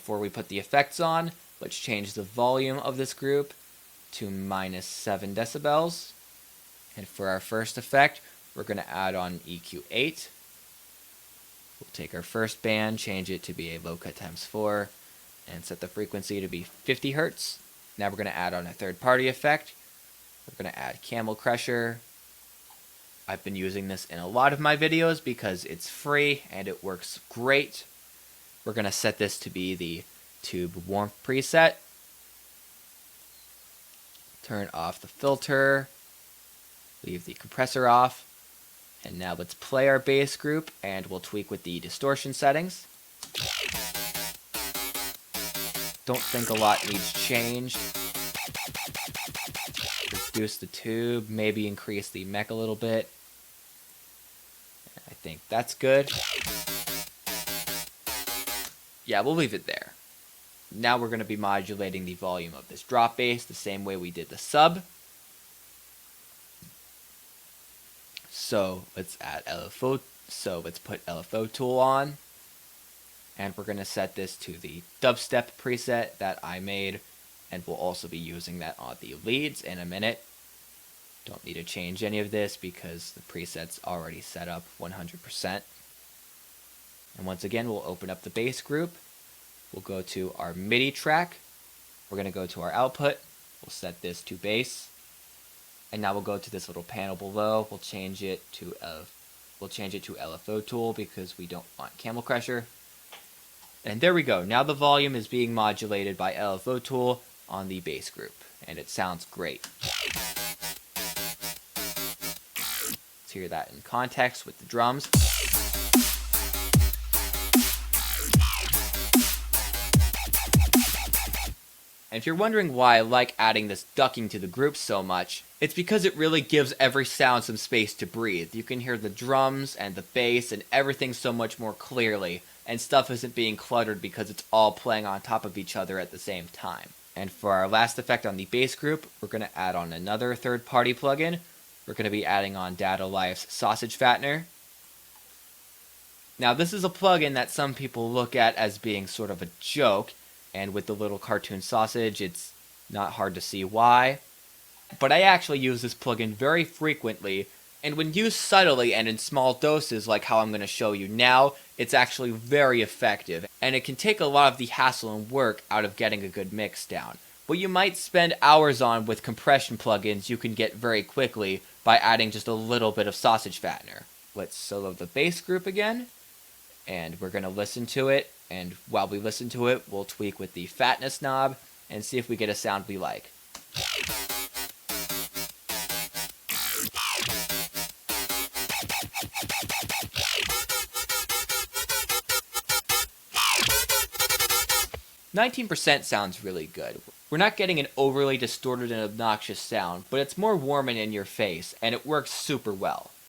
before we put the effects on, let's change the volume of this group to -7 decibels. And for our first effect, we're going to add on EQ8. We'll take our first band, change it to be a low cut ×4, and set the frequency to be 50 Hertz. Now we're going to add on a third party effect. We're going to add Camel Crusher. I've been using this in a lot of my videos because it's free and it works great. We're going to set this to be the tube warmth preset. Turn off the filter. Leave the compressor off. And now let's play our bass group and we'll tweak with the distortion settings. Don't think a lot needs changed. Reduce the tube, maybe increase the mech a little bit. I think that's good. Yeah, we'll leave it there. Now we're going to be modulating the volume of this drop bass the same way we did the sub. So let's add LFO. So let's put LFO tool on. And we're going to set this to the Dubstep preset that I made. And we'll also be using that on the leads in a minute. Don't need to change any of this because the preset's already set up 100%. And once again, we'll open up the bass group. We'll go to our MIDI track. We're going to go to our output. We'll set this to bass. And now we'll go to this little panel below. We'll change it to LFO tool because we don't want Camel Crusher. And there we go. Now the volume is being modulated by LFO tool on the bass group, and it sounds great. Let's hear that in context with the drums. And if you're wondering why I like adding this ducking to the group so much, it's because it really gives every sound some space to breathe. You can hear the drums and the bass and everything so much more clearly, and stuff isn't being cluttered because it's all playing on top of each other at the same time. And for our last effect on the bass group, we're going to add on another third-party plugin. We're going to be adding on Data Life's Sausage Fattener. Now this is a plugin that some people look at as being sort of a joke, and with the little cartoon sausage, it's not hard to see why. But I actually use this plugin very frequently, and when used subtly and in small doses like how I'm going to show you now, it's actually very effective, and it can take a lot of the hassle and work out of getting a good mix down. What you might spend hours on with compression plugins, you can get very quickly by adding just a little bit of Sausage Fattener. Let's solo the bass group again, and we're going to listen to it, and while we listen to it, we'll tweak with the fatness knob and see if we get a sound we like. "19% sounds really good. We're not getting an overly distorted and obnoxious sound, but it's more warm and in your face, and it works super well.